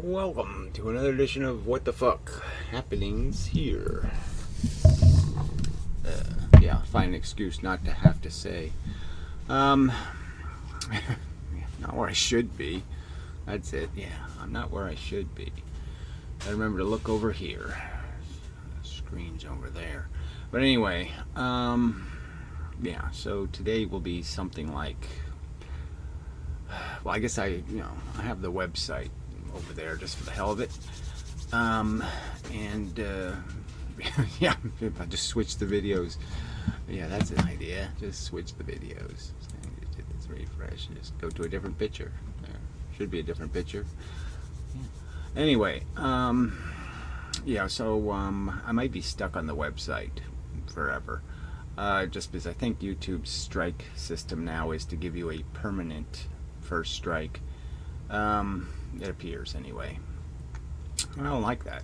Welcome to another edition of What the Fuck Happenings here. Yeah, find an excuse not to have to say. Not where I should be. That's it. Yeah, I'm not where I should be. I remember to look over here. The screen's over there. But anyway, yeah, so today will be something like, well, I guess I have the website over there just for the hell of it. Yeah, if I just switch the videos. Yeah, that's an idea. Just switch the videos. Let's refresh. Just go to a different picture. There should be a different picture. Yeah. Anyway, yeah, so I might be stuck on the website forever. Just because I think YouTube's strike system now is to give you a permanent first strike. It appears anyway. I don't like that.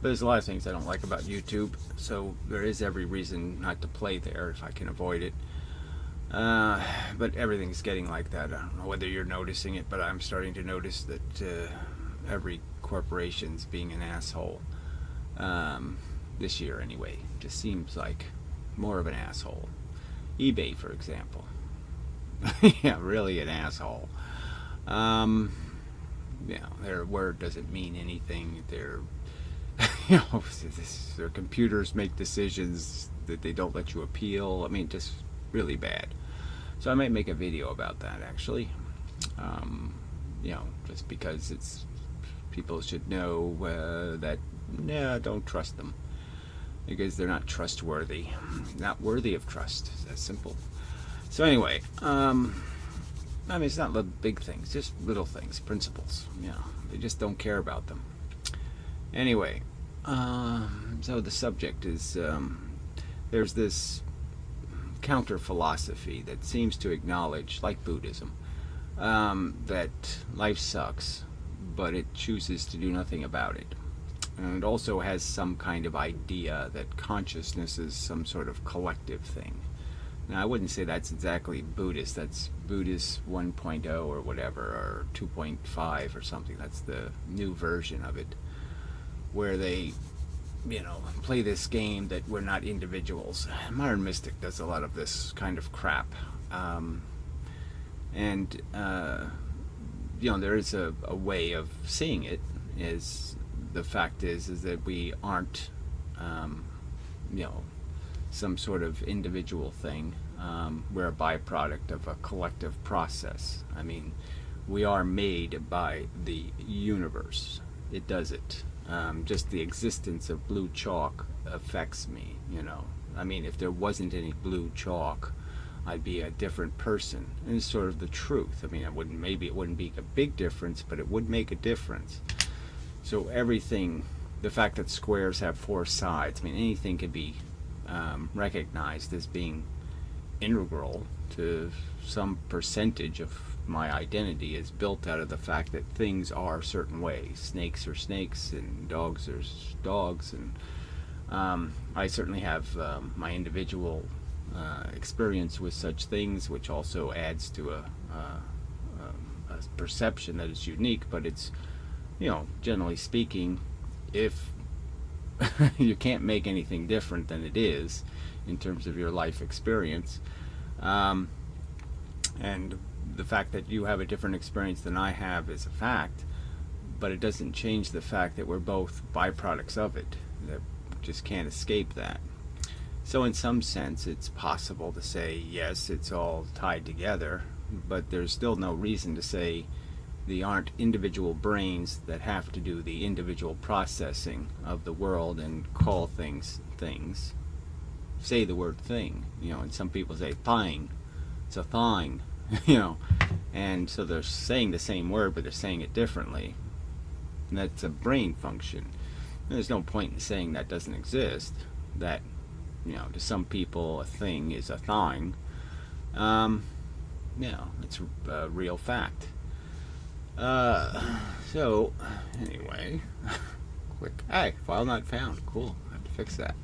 But there's a lot of things I don't like about YouTube, so there is every reason not to play there if I can avoid it. But everything's getting like that. I don't know whether you're noticing it, but I'm starting to notice that every corporation's being an asshole. This year anyway. Just seems like more of an asshole. eBay, for example. Yeah, really an asshole. Their word doesn't mean anything. Their their computers make decisions that they don't let you appeal. I mean, just really bad. So I might make a video about that actually. Just because it's people should know that don't trust them because they're not trustworthy, not worthy of trust. It's that simple. So anyway, I mean, it's not the big things, just little things, principles. They just don't care about them. Anyway, so the subject is there's this counter philosophy that seems to acknowledge, like Buddhism, that life sucks, but it chooses to do nothing about it. And it also has some kind of idea that consciousness is some sort of collective thing. Now, I wouldn't say that's exactly Buddhist. That's Buddhist 1.0 or whatever, or 2.5 or something. That's the new version of it, where they, play this game that we're not individuals. Modern Mystic does a lot of this kind of crap. There is a way of seeing it. Is the fact is that we aren't, some sort of individual thing. We're a byproduct of a collective process. I mean, we are made by the universe. It does it. Just the existence of blue chalk affects me, I mean, if there wasn't any blue chalk, I'd be a different person. And it's sort of the truth. I mean, maybe it wouldn't be a big difference, but it would make a difference. So everything, the fact that squares have four sides, I mean, anything could be recognized as being integral to some percentage of my identity is built out of the fact that things are certain ways. Snakes are snakes and dogs are dogs, and I certainly have my individual experience with such things, which also adds to a perception that is unique, but it's, generally speaking, if you can't make anything different than it is in terms of your life experience, and the fact that you have a different experience than I have is a fact, but it doesn't change the fact that we're both byproducts of it, that just can't escape that. So in some sense it's possible to say yes, it's all tied together, but there's still no reason to say there aren't individual brains that have to do the individual processing of the world and call things things. Say the word thing, and some people say thing. It's a thing, and so they're saying the same word, but they're saying it differently. And that's a brain function. And there's no point in saying that doesn't exist. That, to some people a thing is a thing. It's a real fact. So anyway, quick. Hey, file not found. Cool. I have to fix that.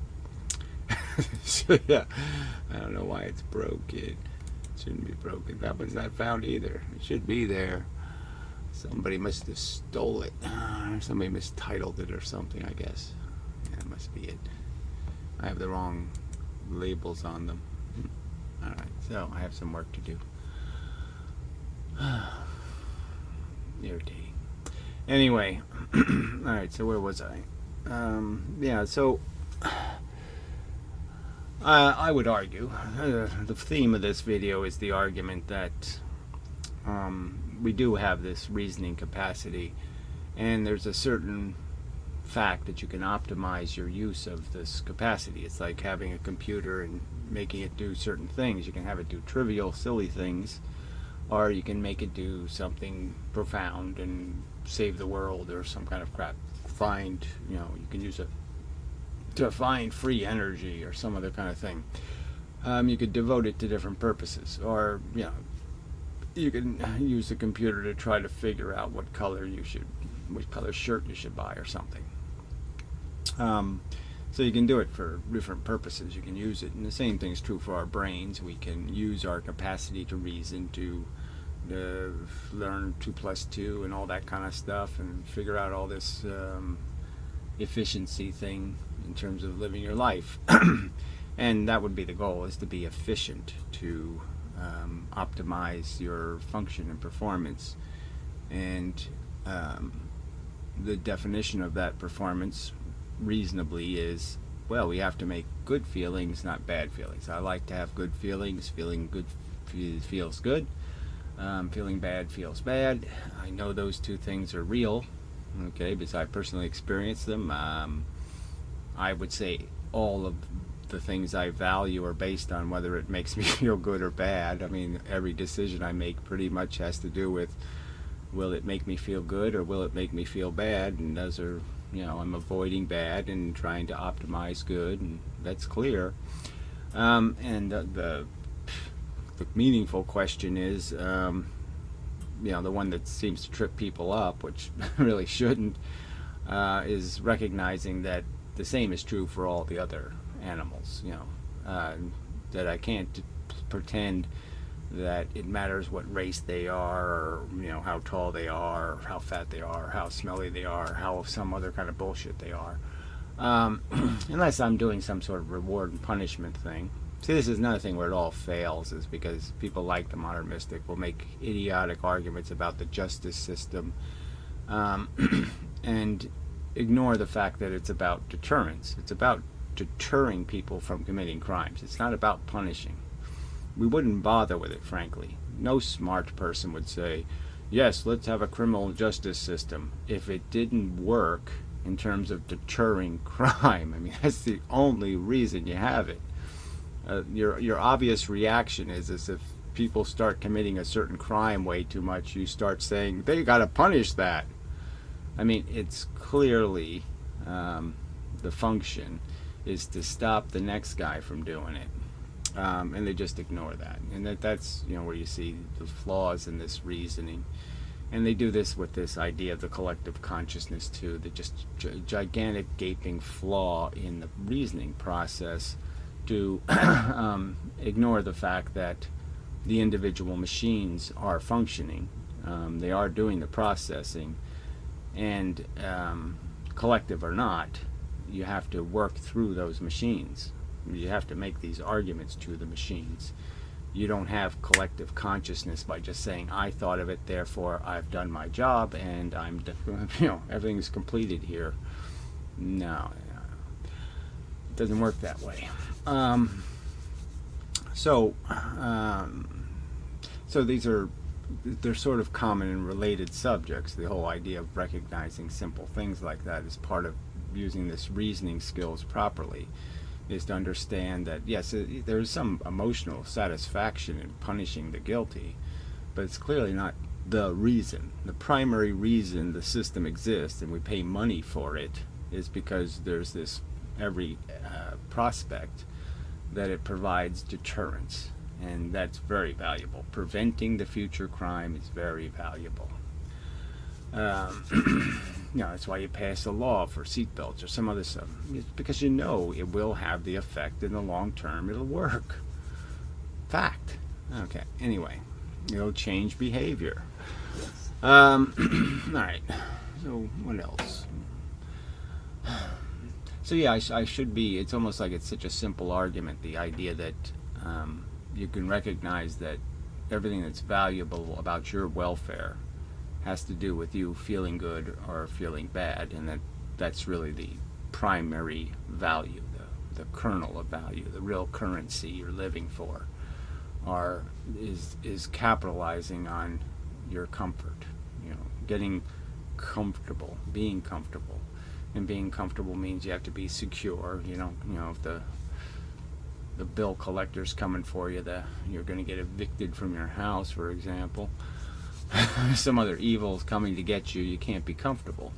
So yeah, I don't know why it's broken. It shouldn't be broken. That one's not found either. It should be there. Somebody must have stole it. Somebody mistitled it or something, I guess. Yeah, that must be it. I have the wrong labels on them. Alright, so I have some work to do. Irritating. Anyway, alright, so where was I? Yeah, so I would argue, the theme of this video is the argument that we do have this reasoning capacity, and there's a certain fact that you can optimize your use of this capacity. It's like having a computer and making it do certain things. You can have it do trivial, silly things, or you can make it do something profound and save the world or some kind of crap. Find, you can use it to find free energy or some other kind of thing. You could devote it to different purposes, or you can use the computer to try to figure out what color shirt you should buy or something. So you can do it for different purposes. You can use it, and the same thing is true for our brains. We can use our capacity to reason to learn 2 + 2 and all that kind of stuff, and figure out all this efficiency thing in terms of living your life. And that would be the goal, is to be efficient, to optimize your function and performance. And the definition of that performance reasonably is, well, we have to make good feelings, not bad feelings. I like to have good feelings. Feeling good feels good. Feeling bad feels bad. I know those two things are real, okay, because I personally experienced them. I would say all of the things I value are based on whether it makes me feel good or bad. I mean, every decision I make pretty much has to do with, will it make me feel good or will it make me feel bad? And those are, I'm avoiding bad and trying to optimize good, and that's clear. And the meaningful question is, the one that seems to trip people up, which really shouldn't, is recognizing that the same is true for all the other animals. That I can't pretend that it matters what race they are, or how tall they are, or how fat they are, or how smelly they are, or how some other kind of bullshit they are, unless I'm doing some sort of reward and punishment thing. See, this is another thing where it all fails, is because people like the modern mystic will make idiotic arguments about the justice system, and ignore the fact that it's about deterrence. It's about deterring people from committing crimes. It's not about punishing. We wouldn't bother with it, frankly. No smart person would say, yes, let's have a criminal justice system, if it didn't work in terms of deterring crime. I mean, that's the only reason you have it. Your obvious reaction is, as if people start committing a certain crime way too much, you start saying, they gotta punish that. I mean, it's clearly the function is to stop the next guy from doing it. And they just ignore that. And that's where you see the flaws in this reasoning. And they do this with this idea of the collective consciousness too, the just gigantic gaping flaw in the reasoning process, to ignore the fact that the individual machines are functioning. They are doing the processing, and collective or not, you have to work through those machines. You have to make these arguments to the machines. You don't have collective consciousness by just saying, I thought of it, therefore I've done my job, and I'm everything's completed here. No, it doesn't work that way. So they're sort of common and related subjects. The whole idea of recognizing simple things like that is part of using this reasoning skills properly, is to understand that, yes, there's some emotional satisfaction in punishing the guilty, but it's clearly not the reason. The primary reason the system exists and we pay money for it is because there's this every prospect that it provides deterrence, and that's very valuable. Preventing the future crime is very valuable. That's why you pass a law for seatbelts or some other stuff. It's because it will have the effect in the long term. It'll work. Fact. Okay. Anyway, it'll change behavior. All right. So what else? So yeah, I should be. It's almost like it's such a simple argument. The idea that you can recognize that everything that's valuable about your welfare has to do with you feeling good or feeling bad, and that's really the primary value, the kernel of value, the real currency you're living for, is capitalizing on your comfort. Getting comfortable, being comfortable, and being comfortable means you have to be secure. If the bill collector's coming for you, you're going to get evicted from your house, for example. Some other evil's coming to get you. You can't be comfortable.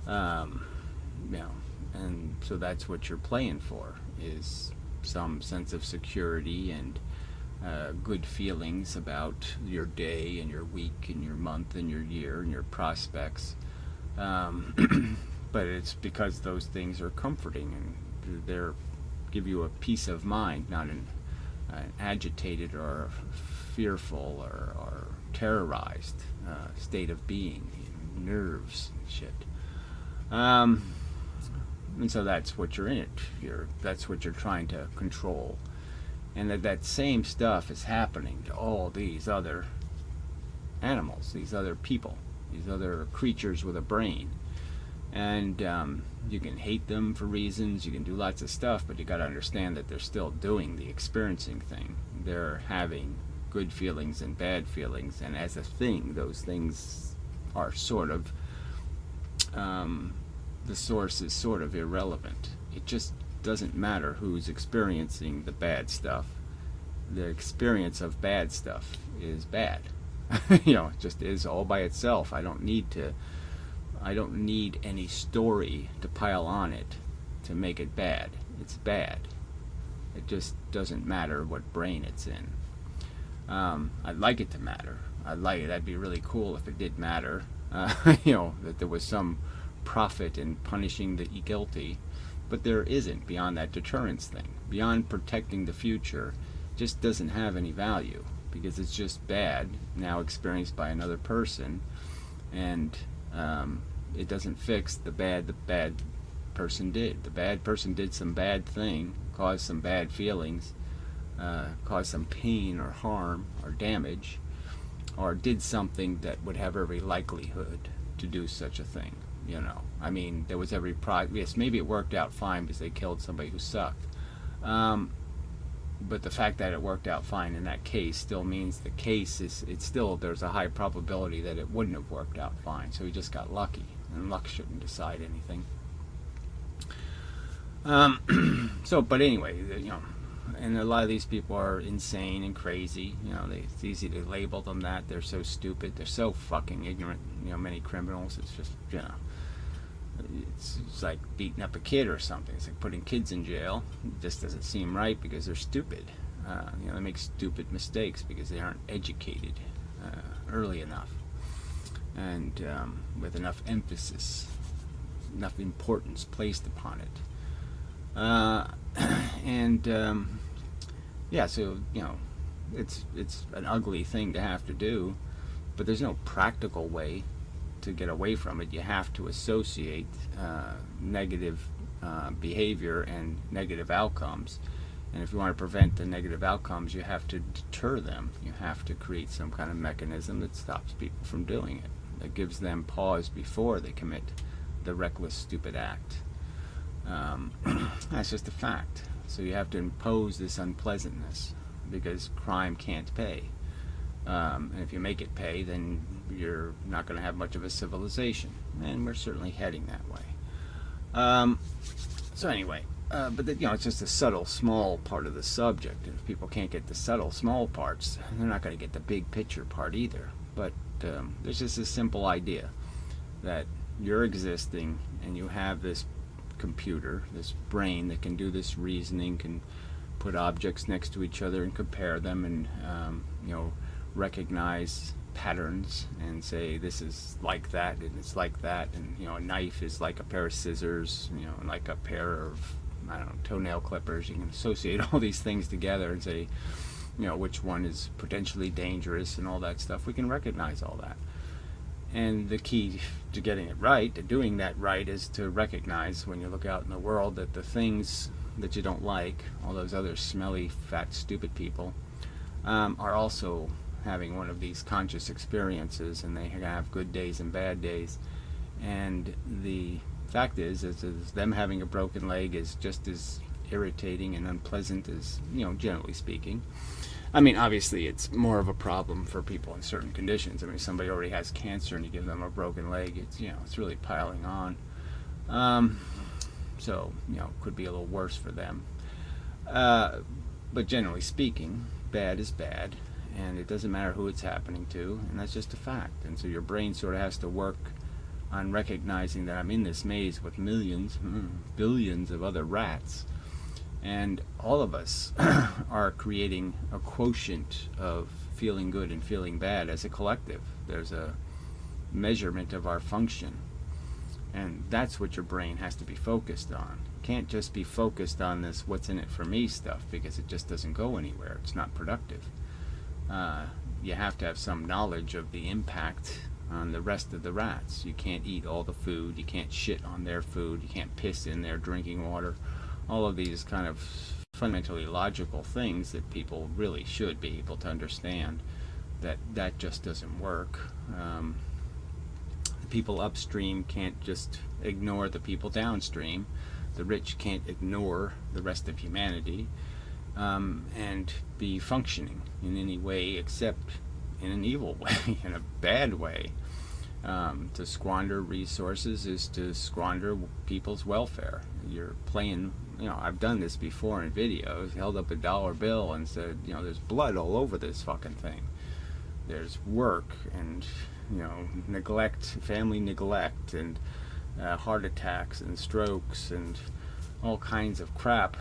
And so that's what you're playing for, is some sense of security and good feelings about your day and your week and your month and your year and your prospects. But it's because those things are comforting and they're give you a peace of mind, not an agitated or fearful or terrorized state of being, nerves and shit. And so that's what you're in it. That's what you're trying to control. And that same stuff is happening to all these other animals, these other people, these other creatures with a brain. And you can hate them for reasons, you can do lots of stuff, but you got to understand that they're still doing the experiencing thing. They're having good feelings and bad feelings, and as a thing, those things are sort of, the source is sort of irrelevant. It just doesn't matter who's experiencing the bad stuff. The experience of bad stuff is bad. It just is all by itself. I don't need any story to pile on it to make it bad. It's bad. It just doesn't matter what brain it's in. I'd like it to matter. That'd be really cool if it did matter. That there was some profit in punishing the guilty, but there isn't beyond that deterrence thing. Beyond protecting the future, just doesn't have any value because it's just bad now experienced by another person, and it doesn't fix the bad person did. The bad person did some bad thing, caused some bad feelings, caused some pain or harm or damage, or did something that would have every likelihood to do such a thing. I mean, there was every yes, maybe it worked out fine because they killed somebody who sucked. But the fact that it worked out fine in that case still means the case there's a high probability that it wouldn't have worked out fine. So he just got lucky, and luck shouldn't decide anything. But anyway, and a lot of these people are insane and crazy. It's easy to label them that. They're so stupid. They're so fucking ignorant. Many criminals. It's just, it's like beating up a kid or something. It's like putting kids in jail. It just doesn't seem right because they're stupid. They make stupid mistakes because they aren't educated early enough and with enough emphasis, enough importance placed upon it. So it's an ugly thing to have to do, but there's no practical way to get away from it. You have to associate negative behavior and negative outcomes, and if you want to prevent the negative outcomes, you have to deter them. You have to create some kind of mechanism that stops people from doing it, that gives them pause before they commit the reckless, stupid act. That's just a fact. So you have to impose this unpleasantness because crime can't pay. And if you make it pay, then you're not going to have much of a civilization. And we're certainly heading that way. So anyway, but it's just a subtle, small part of the subject. And if people can't get the subtle, small parts, they're not going to get the big picture part either. But there's just a simple idea that you're existing and you have this computer, this brain that can do this reasoning, can put objects next to each other and compare them and recognize patterns and say this is like that and it's like that, and a knife is like a pair of scissors, and like a pair of toenail clippers. You can associate all these things together and say which one is potentially dangerous and all that stuff. We can recognize all that, And the key to getting it right, to doing that right, is to recognize when you look out in the world that the things that you don't like, all those other smelly, fat, stupid people, are also having one of these conscious experiences, and they have good days and bad days. And the fact is them having a broken leg is just as irritating and unpleasant as, generally speaking. I mean, obviously, it's more of a problem for people in certain conditions. I mean, if somebody already has cancer and you give them a broken leg, it's really piling on. So, it could be a little worse for them. But generally speaking, bad is bad, and it doesn't matter who it's happening to, and that's just a fact. And so your brain sort of has to work on recognizing that I'm in this maze with millions, billions of other rats. And all of us are creating a quotient of feeling good and feeling bad as a collective. There's a measurement of our function. And that's what your brain has to be focused on. You can't just be focused on this what's in it for me stuff, because it just doesn't go anywhere. It's not productive. You have to have some knowledge of the impact on the rest of the rats. You can't eat all the food. You can't shit on their food. You can't piss in their drinking water. All of these kind of fundamentally logical things that people really should be able to understand, that just doesn't work. The people upstream can't just ignore the people downstream. The rich can't ignore the rest of humanity and be functioning in any way except in an evil way, in a bad way. To squander resources is to squander people's welfare. You're playing, I've done this before in videos, held up a dollar bill and said, there's blood all over this fucking thing. There's work and, neglect, family neglect, and heart attacks and strokes and all kinds of crap,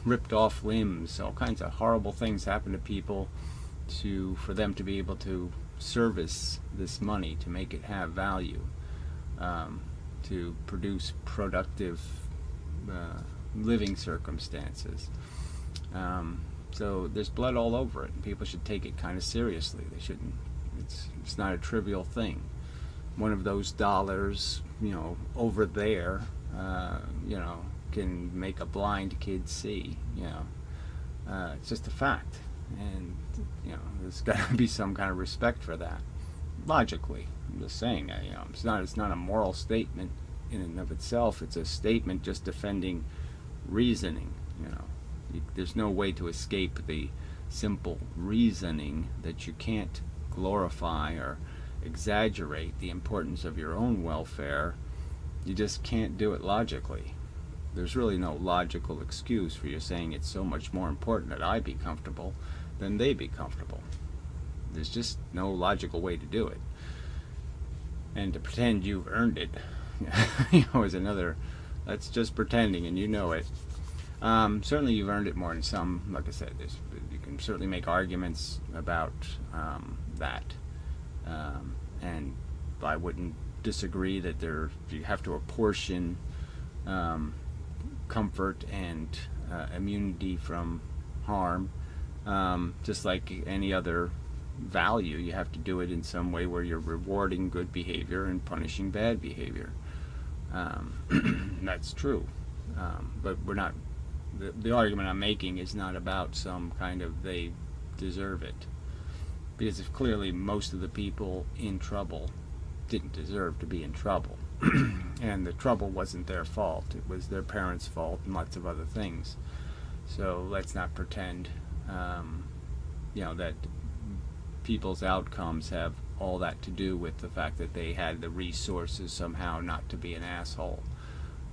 ripped off limbs, all kinds of horrible things happen to people for them to be able to service this money, to make it have value, to produce productive living circumstances. So there's blood all over it, and people should take it kind of seriously. They shouldn't. It's not a trivial thing. One of those dollars, over there, can make a blind kid see. It's just a fact. And there's got to be some kind of respect for that. Logically, I'm just saying that. It's not a moral statement in and of itself. It's a statement just defending reasoning. There's no way to escape the simple reasoning that you can't glorify or exaggerate the importance of your own welfare. You just can't do it logically. There's really no logical excuse for you saying it's so much more important that I be comfortable than they be comfortable. There's just no logical way to do it. And to pretend you've earned it, is another. That's just pretending, and you know it. Certainly you've earned it more than some. Like I said, you can certainly make arguments about that. And I wouldn't disagree that you have to apportion comfort and immunity from harm, just like any other value. You have to do it in some way where you're rewarding good behavior and punishing bad behavior. That's true, but we're not. The argument I'm making is not about some kind of they deserve it, because if clearly most of the people in trouble didn't deserve to be in trouble. And the trouble wasn't their fault. It was their parents' fault and lots of other things. So let's not pretend, that people's outcomes have all that to do with the fact that they had the resources somehow not to be an asshole.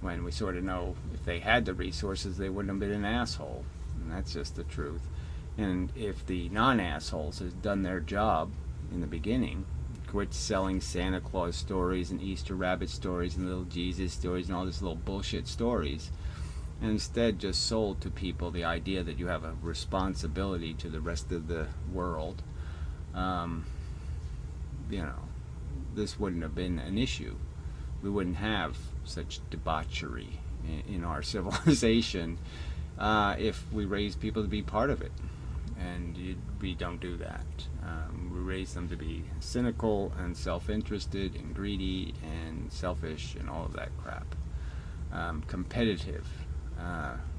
When we sort of know if they had the resources, they wouldn't have been an asshole. And that's just the truth. And if the non-assholes has done their job in the beginning, quit selling Santa Claus stories and Easter rabbit stories and little Jesus stories and all this little bullshit stories, and instead just sold to people the idea that you have a responsibility to the rest of the world, this wouldn't have been an issue. We wouldn't have such debauchery in our civilization if we raised people to be part of it. and we don't do that. We raise them to be cynical and self-interested and greedy and selfish and all of that crap. Competitive,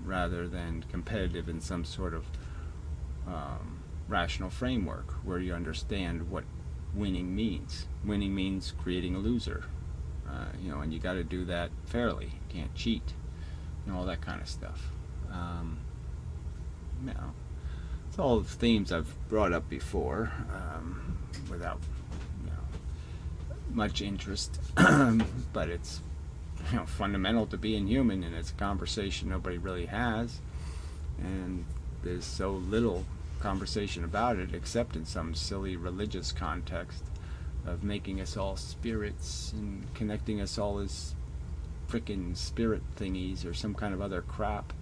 rather than competitive in some sort of rational framework where you understand what winning means. Winning means creating a loser, and you got to do that fairly. You can't cheat, all that kind of stuff. It's all themes I've brought up before, without much interest, but it's fundamental to being human, and it's a conversation nobody really has, and there's so little conversation about it except in some silly religious context of making us all spirits and connecting us all as frickin' spirit thingies or some kind of other crap,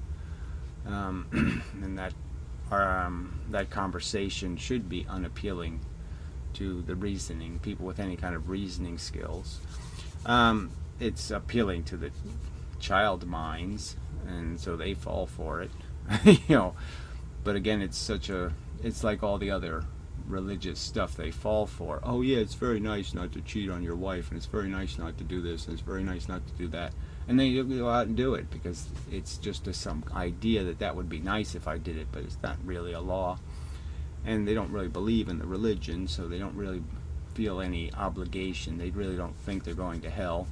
and that conversation should be unappealing to the reasoning people with any kind of reasoning skills. It's appealing to the child minds, and so they fall for it. But again, it's like all the other religious stuff they fall for. Oh yeah, it's very nice not to cheat on your wife, and it's very nice not to do this, and it's very nice not to do that, and then you go out and do it because it's just some idea that would be nice if I did it, but it's not really a law, and they don't really believe in the religion, so they don't really feel any obligation. They really don't think they're going to hell.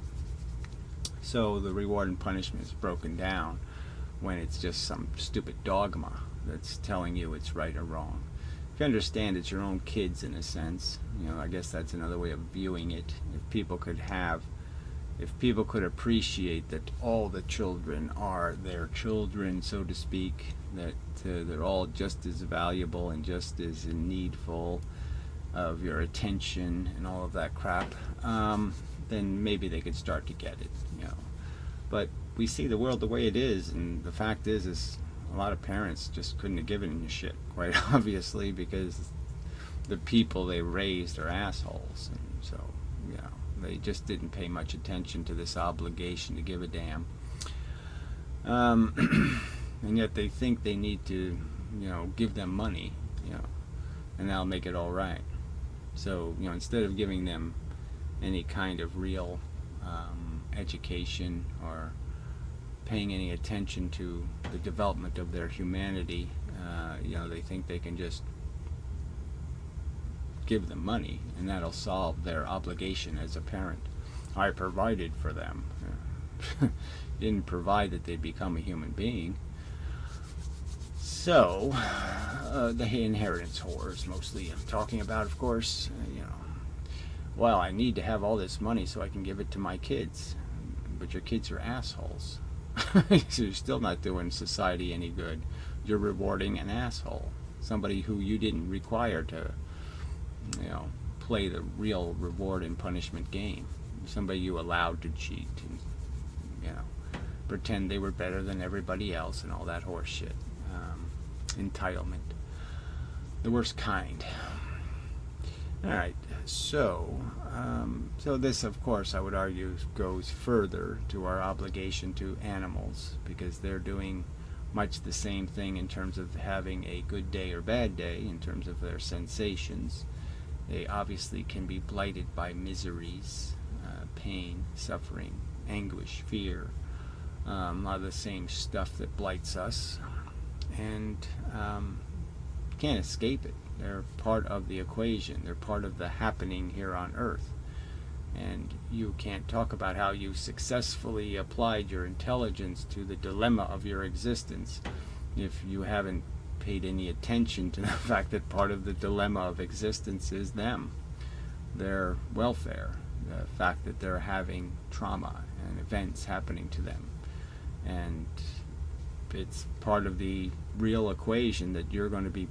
So the reward and punishment is broken down when it's just some stupid dogma that's telling you it's right or wrong. If you understand it's your own kids in a sense, I guess that's another way of viewing it. If people could appreciate that all the children are their children, so to speak, that they're all just as valuable and just as needful of your attention and all of that crap, then maybe they could start to get it, But we see the world the way it is, and the fact is a lot of parents just couldn't have given a shit, quite obviously, because the people they raised are assholes, and so, they just didn't pay much attention to this obligation to give a damn. And yet they think they need to, give them money, and that'll make it all right. So, instead of giving them any kind of real education or paying any attention to the development of their humanity, they think they can just give them money and that'll solve their obligation as a parent. I provided for them. Didn't provide that they'd become a human being. So, the inheritance whores mostly I'm talking about, of course. Well, I need to have all this money so I can give it to my kids. But your kids are assholes. So you're still not doing society any good. You're rewarding an asshole. Somebody who you didn't require to, play the real reward and punishment game. Somebody you allowed to cheat and, pretend they were better than everybody else and all that horse shit. Entitlement. The worst kind. Alright, so this, of course, I would argue goes further to our obligation to animals, because they're doing much the same thing in terms of having a good day or bad day, in terms of their sensations. They obviously can be blighted by miseries, pain, suffering, anguish, fear, a lot of the same stuff that blights us, and can't escape it. They're part of the equation. They're part of the happening here on Earth. And you can't talk about how you successfully applied your intelligence to the dilemma of your existence if you haven't paid any attention to the fact that part of the dilemma of existence is them, their welfare, the fact that they're having trauma and events happening to them. And it's part of the real equation that you're going to be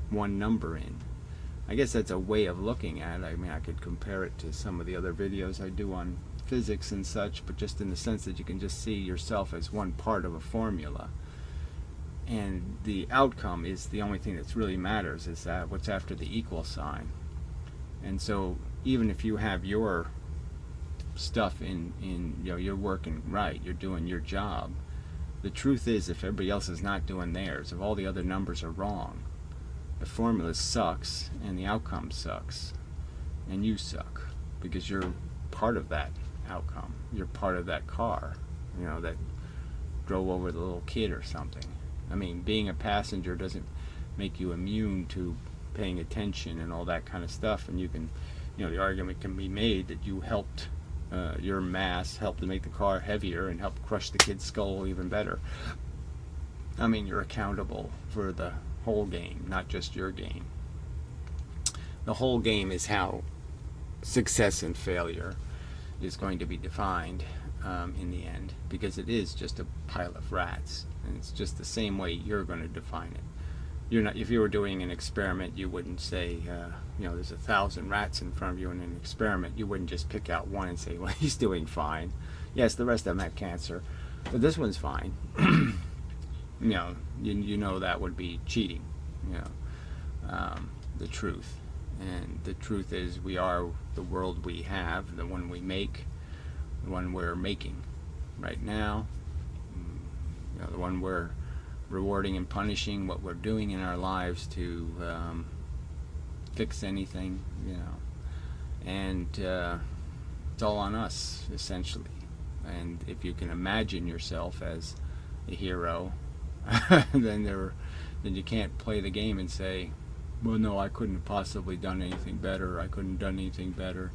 one number in. I guess that's a way of looking at it. I mean, I could compare it to some of the other videos I do on physics and such, but just in the sense that you can just see yourself as one part of a formula. And the outcome is the only thing that really matters, is that what's after the equal sign. And so even if you have your stuff in you're working right, you're doing your job, the truth is, if everybody else is not doing theirs, if all the other numbers are wrong, the formula sucks and the outcome sucks, and you suck because you're part of that outcome. You're part of that car, that drove over the little kid or something. I mean, being a passenger doesn't make you immune to paying attention and all that kind of stuff, and you can, the argument can be made that you helped, your mass helped to make the car heavier and helped crush the kid's skull even better. I mean, you're accountable for the whole game, not just your game. The whole game is how success and failure is going to be defined in the end, because it is just a pile of rats, and it's just the same way you're going to define it. You're not, if you were doing an experiment, you wouldn't say, there's 1,000 rats in front of you in an experiment. You wouldn't just pick out one and say, well, he's doing fine. Yes, the rest of them have cancer, but this one's fine. You know that would be cheating. The truth, and the truth is, we are the world we have, the one we make, the one we're making right now. The one we're rewarding and punishing, what we're doing in our lives to fix anything, and it's all on us, essentially. And if you can imagine yourself as a hero, then you can't play the game and say, well, no, I couldn't have possibly done anything better, I couldn't have done anything better.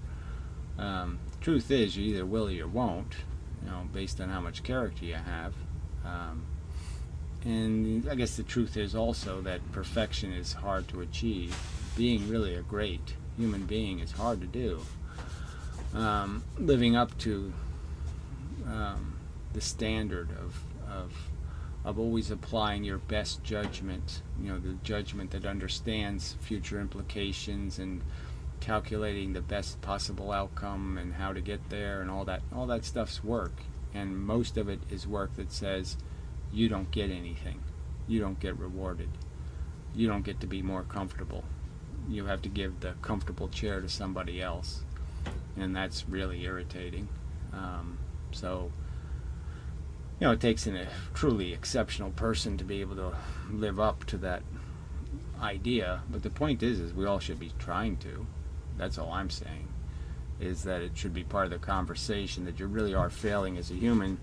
Truth is, you either will or you won't, based on how much character you have. And I guess the truth is also that perfection is hard to achieve. Being really a great human being is hard to do. Living up to the standard of always applying your best judgment, the judgment that understands future implications and calculating the best possible outcome and how to get there, and all that stuff's work. And most of it is work that says, you don't get anything. You don't get rewarded. You don't get to be more comfortable. You have to give the comfortable chair to somebody else. And that's really irritating. It takes a truly exceptional person to be able to live up to that idea. But the point is we all should be trying to. That's all I'm saying. Is that it should be part of the conversation that you really are failing as a human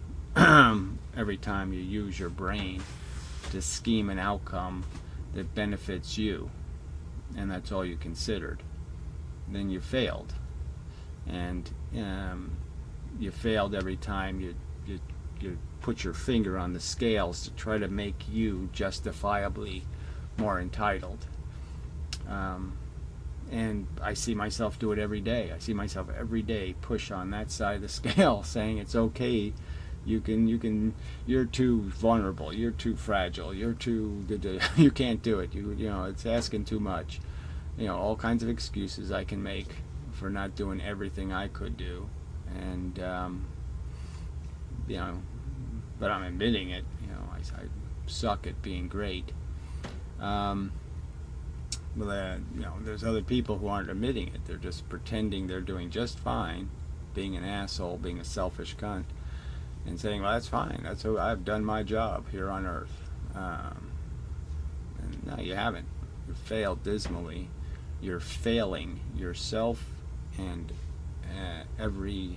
every time you use your brain to scheme an outcome that benefits you, and that's all you considered. Then you failed, and you failed every time you put your finger on the scales to try to make you justifiably more entitled. And I see myself do it every day. I see myself every day push on that side of the scale, saying it's okay. You're too vulnerable. You're too fragile. You're too. You can't do it. It's asking too much. All kinds of excuses I can make for not doing everything I could do, and but I'm admitting it. I suck at being great. There's other people who aren't admitting it. They're just pretending they're doing just fine, being an asshole, being a selfish cunt, and saying, well, that's fine. I've done my job here on Earth. And no, you haven't. You failed dismally. You're failing yourself and every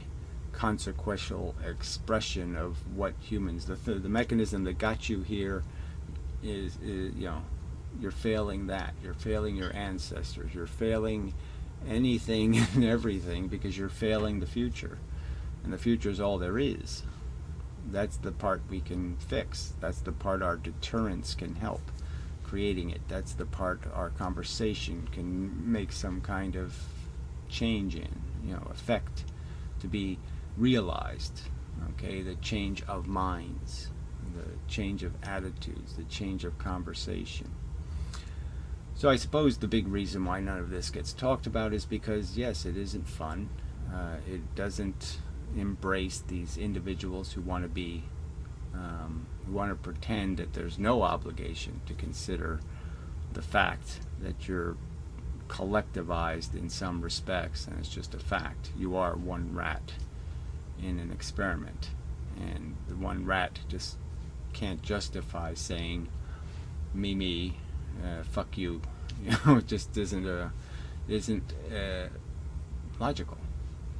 consequential expression of what humans, the mechanism that got you here is you're failing that. You're failing your ancestors. You're failing anything and everything, because you're failing the future. And the future is all there is. That's the part we can fix. That's the part our deterrence can help creating it. That's the part our conversation can make some kind of change in, effect to be realized. Okay, the change of minds, the change of attitudes, the change of conversation. So I suppose the big reason why none of this gets talked about is because, yes, it isn't fun. It doesn't embrace these individuals who want to be, who want to pretend that there's no obligation to consider the fact that you're collectivized in some respects, and it's just a fact. You are one rat in an experiment, and the one rat just can't justify saying, me, fuck you, It just isn't logical.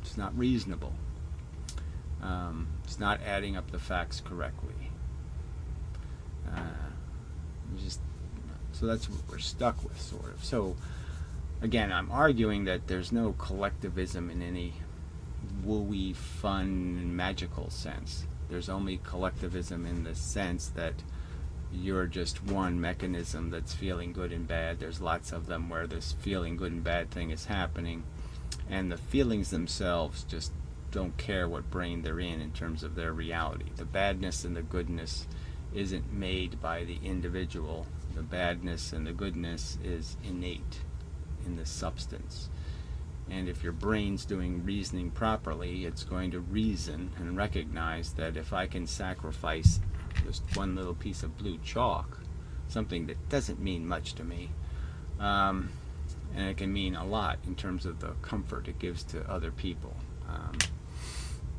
It's not reasonable. It's not adding up the facts correctly. So that's what we're stuck with, sort of. So again, I'm arguing that there's no collectivism in any wooey, fun, magical sense. There's only collectivism in the sense that you're just one mechanism that's feeling good and bad. There's lots of them where this feeling good and bad thing is happening, and the feelings themselves just don't care what brain they're in terms of their reality. The badness and the goodness isn't made by the individual. The badness and the goodness is innate in the substance. And if your brain's doing reasoning properly, it's going to reason and recognize that if I can sacrifice just one little piece of blue chalk, something that doesn't mean much to me, and it can mean a lot in terms of the comfort it gives to other people.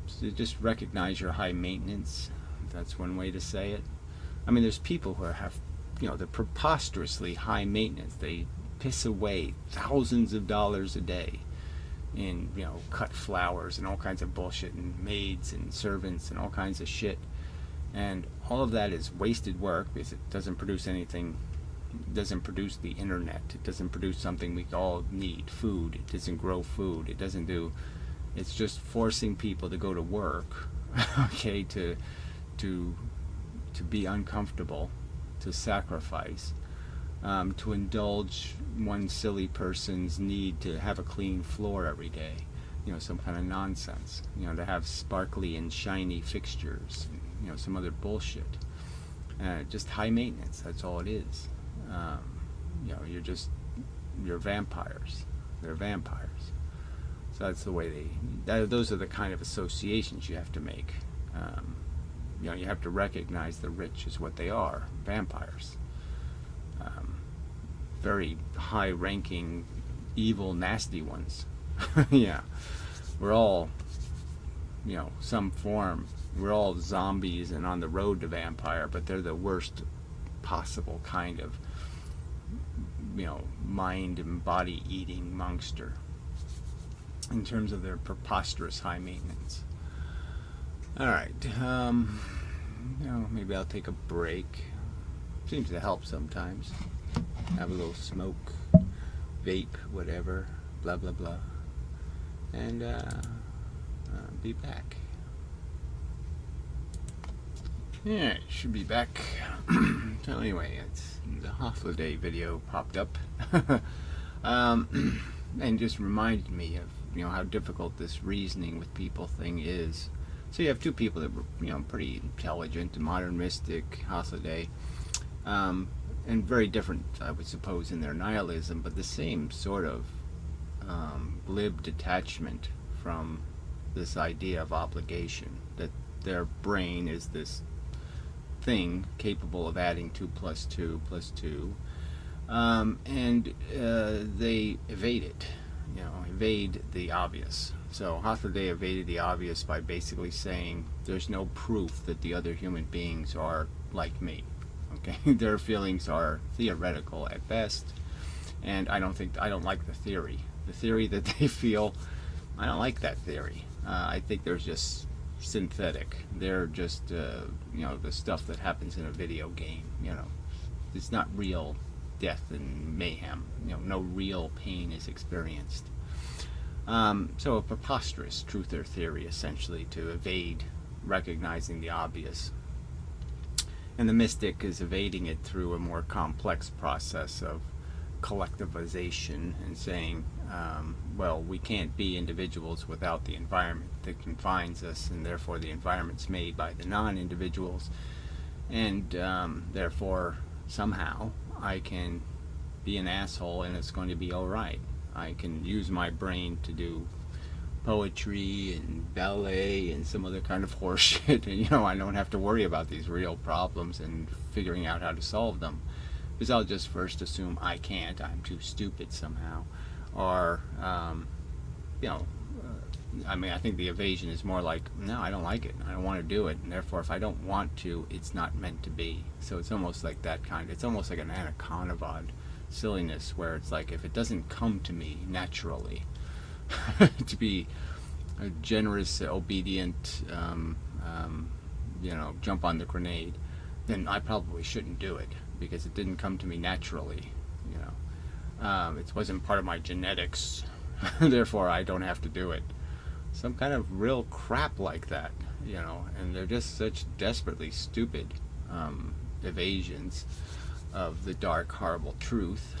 So just recognize your high maintenance. That's one way to say it. I mean, there's people who have, they're preposterously high maintenance. They piss away thousands of dollars a day in, cut flowers and all kinds of bullshit, and maids and servants and all kinds of shit. And all of that is wasted work because it doesn't produce anything. It doesn't produce the internet. It doesn't produce something we all need, food. It doesn't grow food. It doesn't do. It's just forcing people to go to work, okay, to be uncomfortable, to sacrifice, to indulge one silly person's need to have a clean floor every day, some kind of nonsense, to have sparkly and shiny fixtures, some other bullshit. Just high maintenance, that's all it is. You're vampires. They're vampires. So that's the way those are the kind of associations you have to make. You have to recognize the rich as what they are, vampires. Very high-ranking, evil, nasty ones. Yeah. We're all, some form. We're all zombies and on the road to vampire, but they're the worst possible kind of, mind and body-eating monster in terms of their preposterous high maintenance. Alright, maybe I'll take a break. Seems to help sometimes. Have a little smoke, vape, whatever, blah blah blah, and be back. Yeah, should be back. So anyway, it's the holiday video popped up, and just reminded me of how difficult this reasoning with people thing is. So you have two people that were pretty intelligent, modern mystic, holiday, and very different, I would suppose, in their nihilism, but the same sort of glib detachment from this idea of obligation, that their brain is this thing capable of adding 2 + 2 + 2, and they evade it, evade the obvious. So Holiday evaded the obvious by basically saying there's no proof that the other human beings are like me. Okay, their feelings are theoretical at best, and I don't like the theory. The theory that they feel, I don't like that theory. I think they're just synthetic. They're just the stuff that happens in a video game. It's not real death and mayhem. No real pain is experienced. So a preposterous truther theory, essentially, to evade recognizing the obvious. And the mystic is evading it through a more complex process of collectivization and saying, well, we can't be individuals without the environment that confines us, and therefore the environment's made by the non-individuals, and therefore somehow I can be an asshole and it's going to be alright. I can use my brain to do poetry and ballet and some other kind of horseshit, and I don't have to worry about these real problems and figuring out how to solve them, because I'll just first assume I can't, I'm too stupid somehow, or I think the evasion is more like, no, I don't like it, I don't want to do it, and therefore if I don't want to, it's not meant to be. So it's almost like that kind, it's almost like an anaconda silliness where it's like, if it doesn't come to me naturally to be a generous, obedient, jump on the grenade, then I probably shouldn't do it because it didn't come to me naturally. It wasn't part of my genetics, therefore I don't have to do it. Some kind of real crap like that, and they're just such desperately stupid evasions of the dark, horrible truth.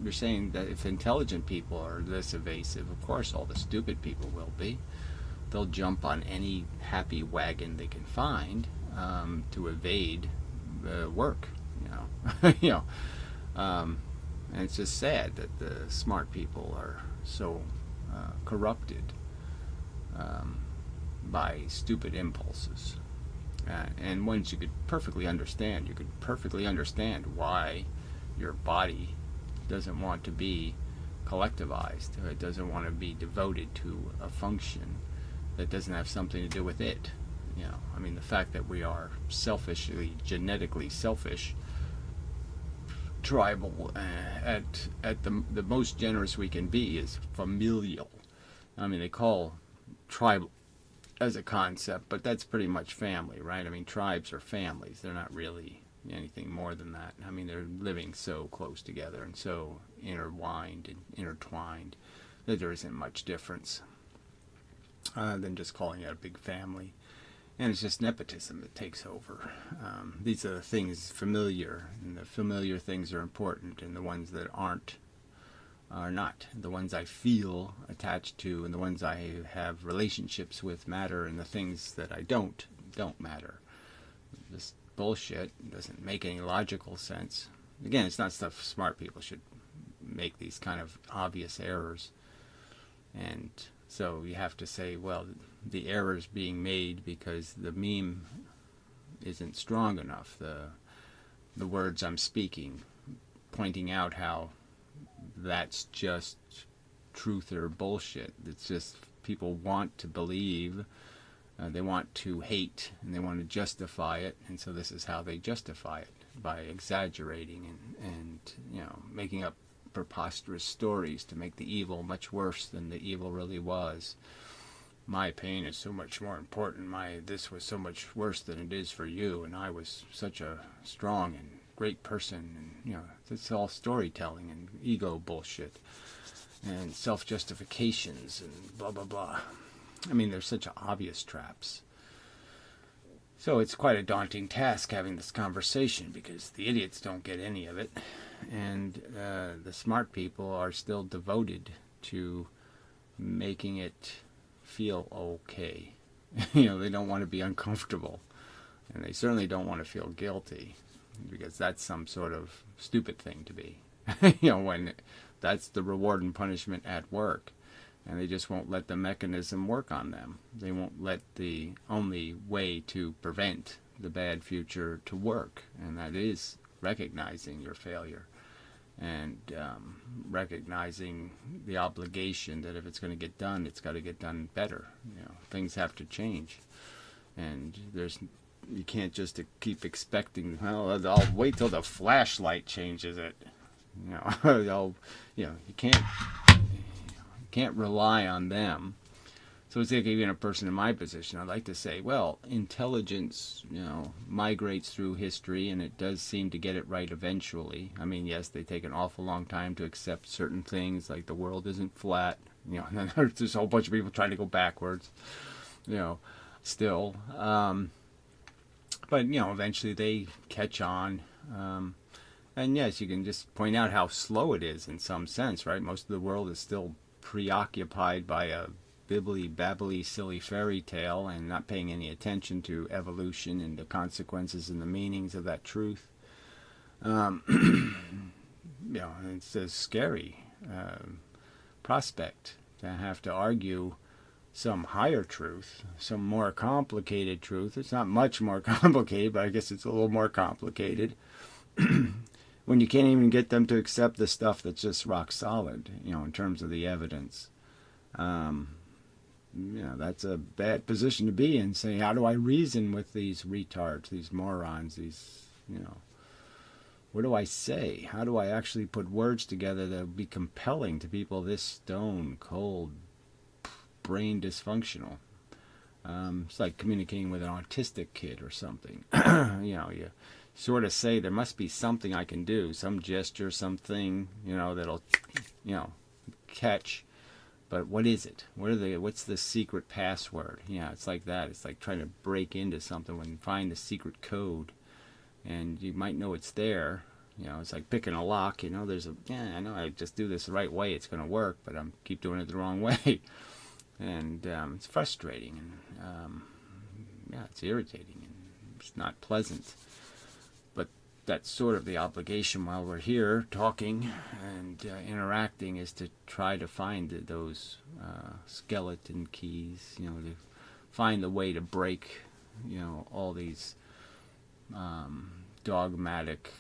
You're saying that if intelligent people are this evasive, of course all the stupid people will be. They'll jump on any happy wagon they can find to evade work. And it's just sad that the smart people are so corrupted by stupid impulses, and ones you could perfectly understand. You could perfectly understand why your body doesn't want to be collectivized. It doesn't want to be devoted to a function that doesn't have something to do with it. The fact that we are selfishly, genetically selfish, tribal, at the most generous we can be is familial. They call tribal as a concept, but that's pretty much family, right? Tribes are families. They're not really anything more than that. They're living so close together and so intertwined that there isn't much difference than just calling it a big family. And it's just nepotism that takes over. These are the things familiar, and the familiar things are important, and the ones that aren't are not. The ones I feel attached to and the ones I have relationships with matter, and the things that I don't matter. This bullshit doesn't make any logical sense. Again, it's not stuff smart people should make, these kind of obvious errors. And so you have to say, well, the error's being made because the meme isn't strong enough. The words I'm speaking, pointing out how that's just truth or bullshit. It's just people want to believe, they want to hate, and they want to justify it, and so this is how they justify it, by exaggerating and making up preposterous stories to make the evil much worse than the evil really was. My pain is so much more important. This was so much worse than it is for you, and I was such a strong and great person. And it's all storytelling and ego bullshit and self-justifications and blah blah blah. There's such obvious traps. So it's quite a daunting task having this conversation, because the idiots don't get any of it, and the smart people are still devoted to making it feel okay. They don't want to be uncomfortable, and they certainly don't want to feel guilty, because that's some sort of stupid thing to be. When that's the reward and punishment at work, and they just won't let the mechanism work on them. They won't let the only way to prevent the bad future to work, and that is recognizing your failure and recognizing the obligation that if it's going to get done, it's got to get done better. Things have to change, and you can't just keep expecting, well, I'll wait till the flashlight changes it. You can't rely on them. So it's like, even a person in my position, I'd like to say, well, intelligence, migrates through history, and it does seem to get it right eventually. Yes, they take an awful long time to accept certain things, like the world isn't flat, and then there's just a whole bunch of people trying to go backwards, still. But, eventually they catch on. And yes, you can just point out how slow it is in some sense, right? Most of the world is still preoccupied by a bibbly-babbly silly fairy tale and not paying any attention to evolution and the consequences and the meanings of that truth. It's a scary prospect to have to argue some higher truth, some more complicated truth. It's not much more complicated, but I guess it's a little more complicated. When you can't even get them to accept the stuff that's just rock solid, in terms of the evidence. That's a bad position to be in, saying, how do I reason with these retards, these morons, these, what do I say? How do I actually put words together that would be compelling to people this stone cold, brain dysfunctional? It's like communicating with an autistic kid or something. You sort of say there must be something I can do, some gesture, something, that'll, catch. But what is it? What's the secret password? It's like that. It's like trying to break into something when you find the secret code, and you might know it's there. It's like picking a lock. I know I just do this the right way, it's going to work, but I keep doing it the wrong way. And it's frustrating, and it's irritating, and it's not pleasant. But that's sort of the obligation while we're here talking and interacting, is to try to find those skeleton keys, to find the way to break, all these dogmatic,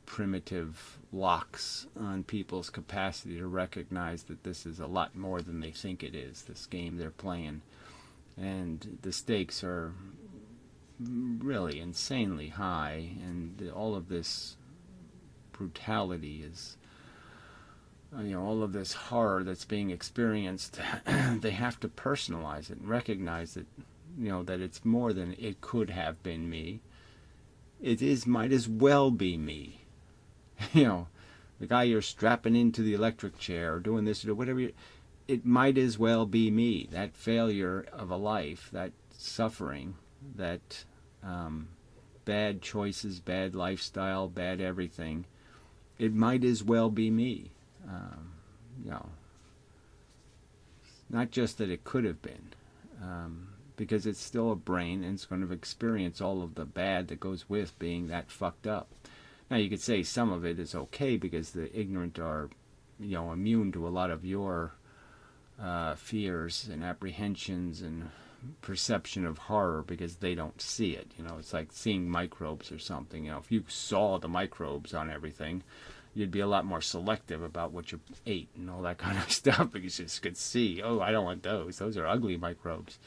primitive locks on people's capacity to recognize that this is a lot more than they think it is, this game they're playing. And the stakes are really insanely high, and all of this brutality is, all of this horror that's being experienced, they have to personalize it and recognize that, that it's more than it could have been me. Might as well be me. The guy you're strapping into the electric chair or doing this or whatever, it might as well be me. That failure of a life, that suffering, that bad choices, bad lifestyle, bad everything, it might as well be me. Not just that it could have been, because it's still a brain and it's going to experience all of the bad that goes with being that fucked up. Now, you could say some of it is okay because the ignorant are, immune to a lot of your fears and apprehensions and perception of horror because they don't see it. It's like seeing microbes or something. If you saw the microbes on everything, you'd be a lot more selective about what you ate and all that kind of stuff because you just could see, oh, I don't want those. Those are ugly microbes.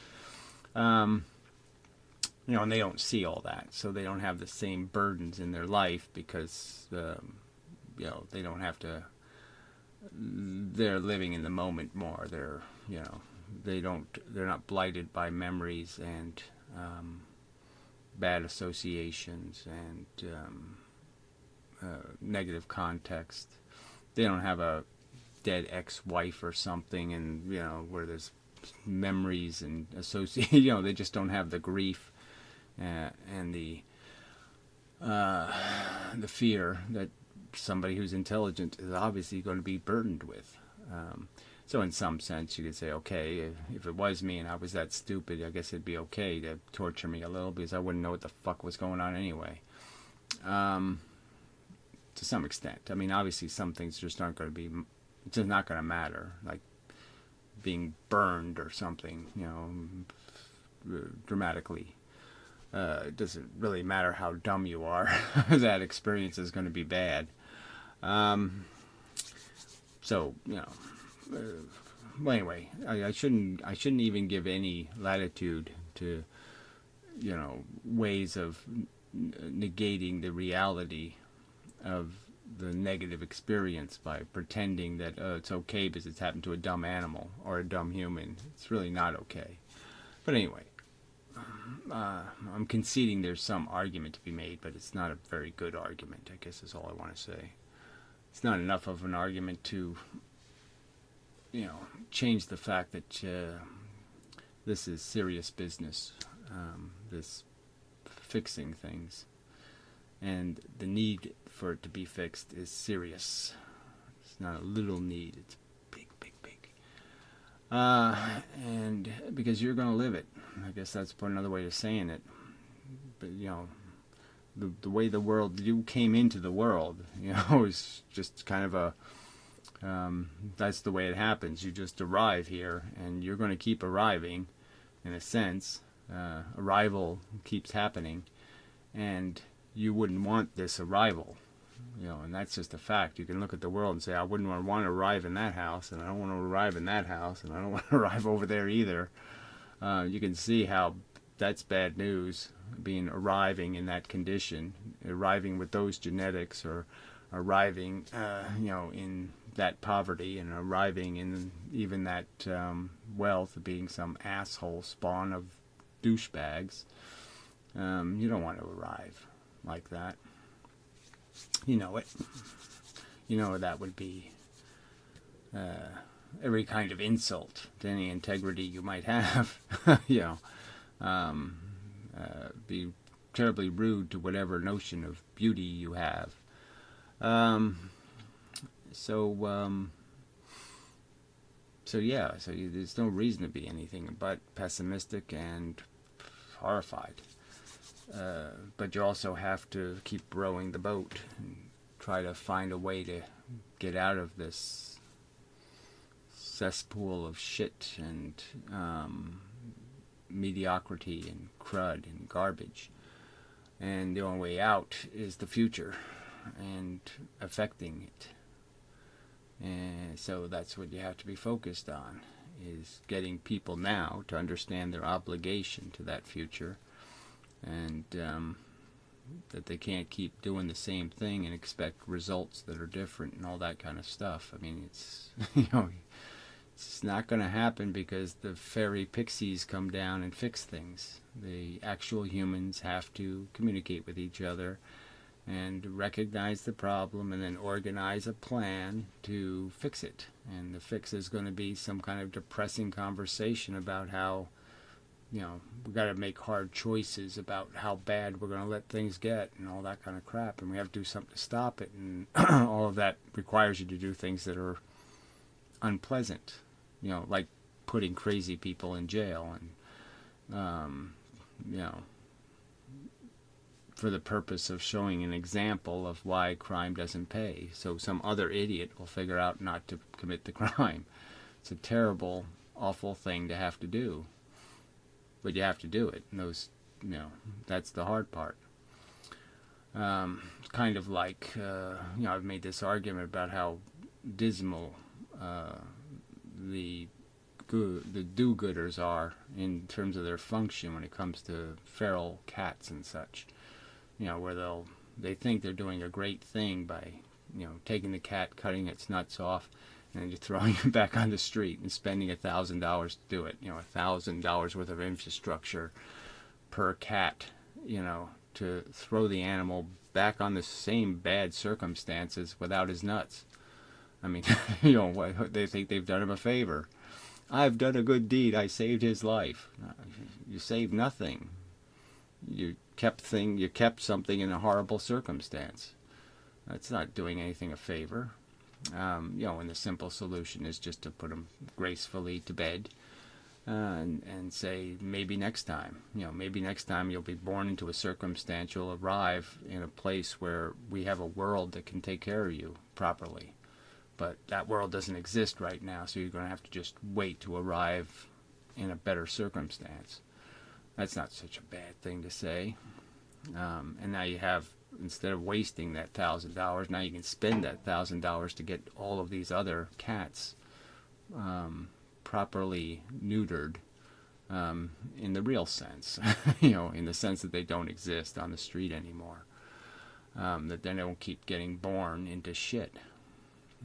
And they don't see all that, so they don't have the same burdens in their life because, they don't have to. They're living in the moment more. They're, they're not blighted by memories and bad associations and negative context. They don't have a dead ex-wife or something, and where there's memories and associate. They just don't have the grief. And the fear that somebody who's intelligent is obviously going to be burdened with. So in some sense, you could say, okay, if it was me and I was that stupid, I guess it'd be okay to torture me a little because I wouldn't know what the fuck was going on anyway. To some extent. I mean, obviously some things just aren't going to be, it's just not going to matter. Like being burned or something, dramatically. It doesn't really matter how dumb you are. That experience is going to be bad. So well, anyway, I shouldn't even give any latitude to ways of negating the reality of the negative experience by pretending that it's okay because it's happened to a dumb animal or a dumb human. It's really not okay. But anyway. I'm conceding there's some argument to be made, but it's not a very good argument, I guess is all I want to say. It's not enough of an argument to, change the fact that this is serious business, this fixing things. And the need for it to be fixed is serious. It's not a little need, it's big, big, big. And because you're going to live it. I guess that's another way of saying it. But, the way the world, you came into the world, is just kind of a, that's the way it happens. You just arrive here, and you're going to keep arriving, in a sense. Arrival keeps happening, and you wouldn't want this arrival. And that's just a fact. You can look at the world and say, I wouldn't want to arrive in that house, and I don't want to arrive in that house, and I don't want to arrive over there either. You can see how that's bad news. Arriving in that condition, arriving with those genetics, or arriving, in that poverty, and arriving in even that wealth, being some asshole spawn of douchebags. You don't want to arrive like that. You know it. You know that would be every kind of insult to any integrity you might have. Be terribly rude to whatever notion of beauty you have. There's no reason to be anything but pessimistic and horrified. But you also have to keep rowing the boat and try to find a way to get out of this cesspool of shit and mediocrity and crud and garbage. And the only way out is the future and affecting it. And so that's what you have to be focused on, is getting people now to understand their obligation to that future, and that they can't keep doing the same thing and expect results that are different and all that kind of stuff. I mean, it's it's not going to happen because the fairy pixies come down and fix things. The actual humans have to communicate with each other and recognize the problem and then organize a plan to fix it. And the fix is going to be some kind of depressing conversation about how, we got to make hard choices about how bad we're going to let things get and all that kind of crap. And we have to do something to stop it. And all of that requires you to do things that are unpleasant, like putting crazy people in jail and, for the purpose of showing an example of why crime doesn't pay. So some other idiot will figure out not to commit the crime. It's a terrible, awful thing to have to do. But you have to do it. And that's the hard part. Kind of like, I've made this argument about how dismal the do-gooders are in terms of their function when it comes to feral cats and such. Where they think they're doing a great thing by, taking the cat, cutting its nuts off, and then just throwing it back on the street and spending $1,000 to do it. $1,000 worth of infrastructure per cat, to throw the animal back on the same bad circumstances without his nuts. I mean, they think they've done him a favor. I've done a good deed. I saved his life. You saved nothing. You kept something in a horrible circumstance. That's not doing anything a favor. And the simple solution is just to put them gracefully to bed, and say, maybe next time. Maybe next time you'll be born into a circumstance, you'll arrive in a place where we have a world that can take care of you properly. But that world doesn't exist right now, so you're going to have to just wait to arrive in a better circumstance. That's not such a bad thing to say. And now you have, instead of wasting that $1,000, now you can spend that $1,000 to get all of these other cats properly neutered, in the real sense, in the sense that they don't exist on the street anymore, that they don't keep getting born into shit.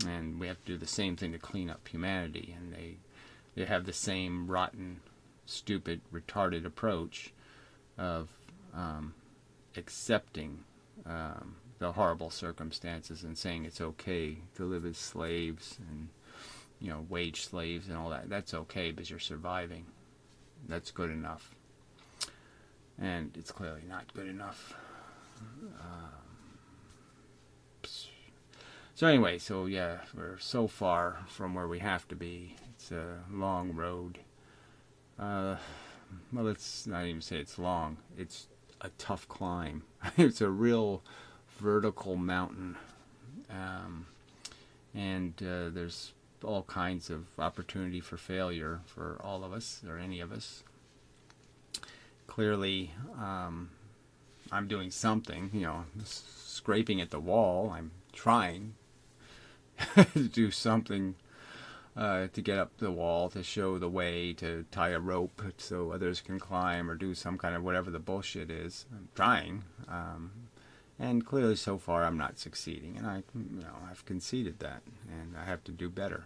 And we have to do the same thing to clean up humanity, and they have the same rotten, stupid, retarded approach of accepting the horrible circumstances and saying it's okay to live as slaves and wage slaves and all that. That's okay because you're surviving. That's good enough. And it's clearly not good enough. So anyway, we're so far from where we have to be. It's a long road. Well, let's not even say it's long. It's a tough climb. It's a real vertical mountain. And there's all kinds of opportunity for failure for all of us, or any of us. Clearly, I'm doing something, scraping at the wall. I'm trying to do something to get up the wall, to show the way, to tie a rope so others can climb or do some kind of whatever the bullshit is. I'm trying, and clearly so far I'm not succeeding, and I've conceded that, and I have to do better.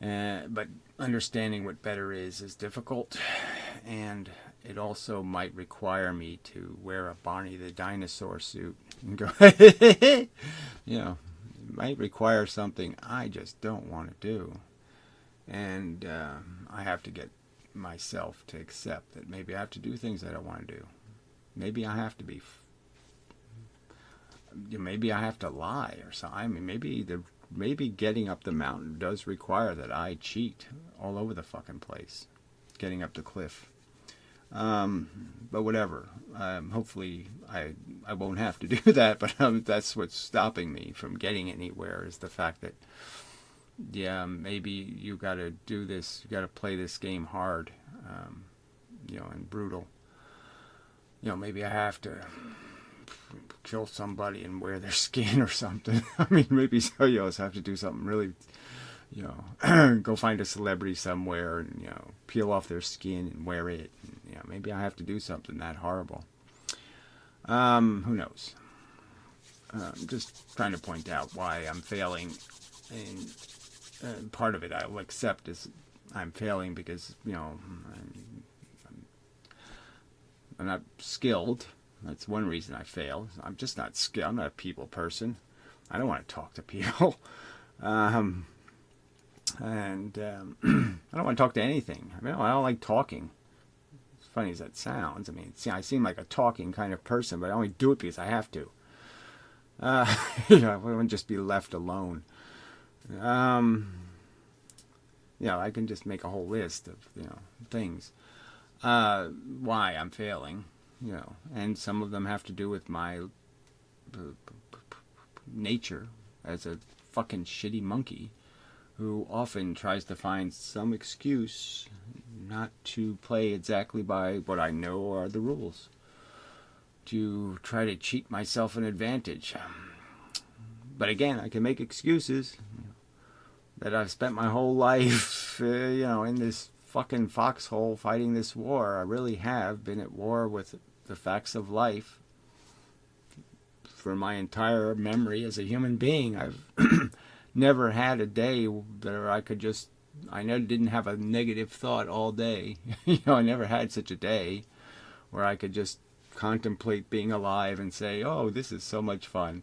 But understanding what better is difficult, and it also might require me to wear a Barney the dinosaur suit and go, it might require something I just don't want to do. And I have to get myself to accept that maybe I have to do things I don't want to do. Maybe I have to be, maybe I have to lie or something. I mean, maybe getting up the mountain does require that I cheat all over the fucking place, getting up the cliff. But whatever. Hopefully I won't have to do that, but that's what's stopping me from getting anywhere, is the fact that, maybe you got to do this, you got to play this game hard, and brutal. Maybe I have to kill somebody and wear their skin or something. I mean, maybe so you also have to do something really, go find a celebrity somewhere and, peel off their skin and wear it. And, maybe I have to do something that horrible. Who knows? Just trying to point out why I'm failing. And part of it I will accept is I'm failing because, I'm not skilled. That's one reason I fail. I'm just not skilled. I'm not a people person. I don't want to talk to people. And I don't want to talk to anything. I don't like talking. As funny as that sounds. I mean, I seem like a talking kind of person, but I only do it because I have to. I wouldn't just be left alone. I can just make a whole list of, things. Why I'm failing. And some of them have to do with my nature as a fucking shitty monkey who often tries to find some excuse not to play exactly by what I know are the rules, to try to cheat myself an advantage. But again, I can make excuses that I've spent my whole life, in this fucking foxhole fighting this war. I really have been at war with the facts of life for my entire memory as a human being. I've never had a day where I didn't have a negative thought all day. I never had such a day where I could just contemplate being alive and say, oh, this is so much fun.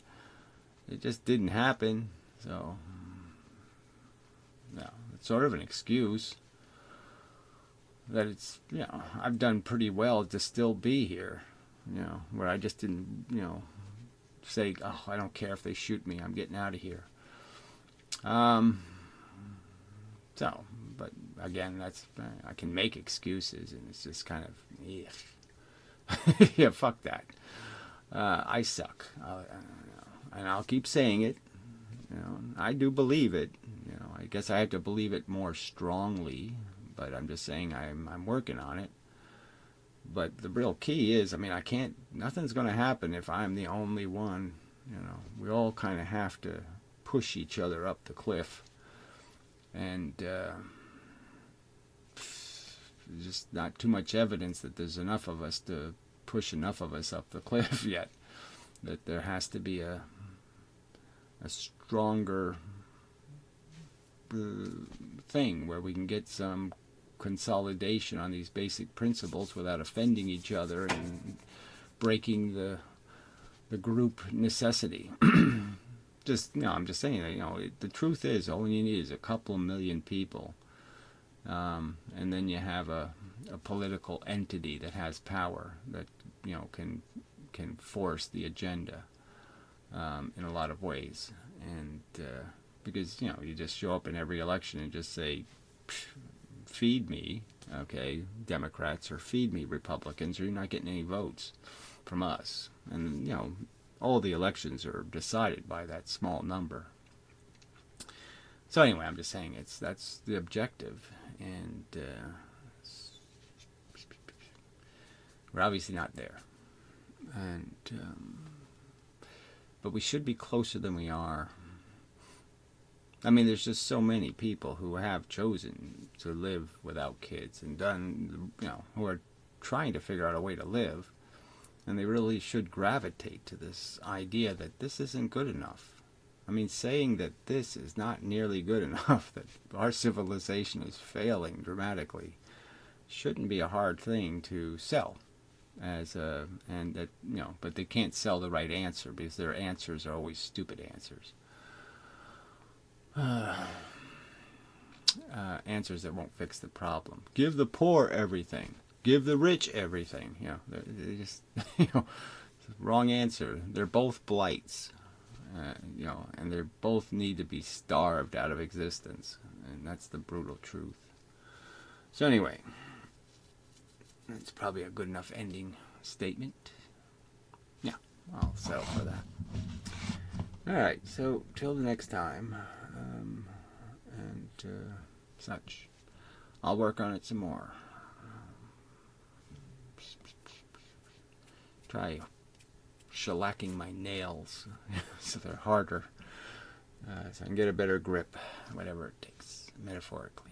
It just didn't happen. So, it's sort of an excuse that it's, I've done pretty well to still be here, where I just didn't, say, oh, I don't care if they shoot me, I'm getting out of here. But again, I can make excuses, and it's just kind of, yeah, fuck that. I suck. And I'll keep saying it. I do believe it. I guess I have to believe it more strongly, but I'm just saying I'm working on it. But the real key is, nothing's going to happen if I'm the only one. We all kind of have to push each other up the cliff. And just not too much evidence that there's enough of us to push enough of us up the cliff yet. That there has to be a stronger thing where we can get some consolidation on these basic principles without offending each other and breaking the group necessity. I'm just saying that, the truth is, all you need is a couple million people, and then you have a political entity that has power that can force the agenda in a lot of ways. And because you just show up in every election and just say, feed me, okay, Democrats, or feed me, Republicans, or you're not getting any votes from us. And all the elections are decided by that small number. So anyway, I'm just saying that's the objective, and we're obviously not there. And but we should be closer than we are. I mean, there's just so many people who have chosen to live without kids and done, who are trying to figure out a way to live, and they really should gravitate to this idea that this isn't good enough. I mean, saying that this is not nearly good enough, that our civilization is failing dramatically, shouldn't be a hard thing to sell. And that, but they can't sell the right answer because their answers are always stupid answers. Answers that won't fix the problem. Give the poor everything. Give the rich everything. They just, wrong answer. They're both blights. And they both need to be starved out of existence. And that's the brutal truth. So anyway, that's probably a good enough ending statement. Yeah, I'll settle for that. Alright, so till the next time, and such. I'll work on it some more. Try shellacking my nails so they're harder, so I can get a better grip, whatever it takes, metaphorically.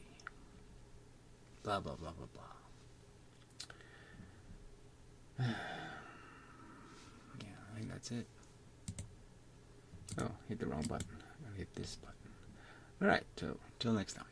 Blah, blah, blah, blah, blah. Yeah, I think that's it. Oh, hit the wrong button. I gotta hit this button. Alright, so till next time.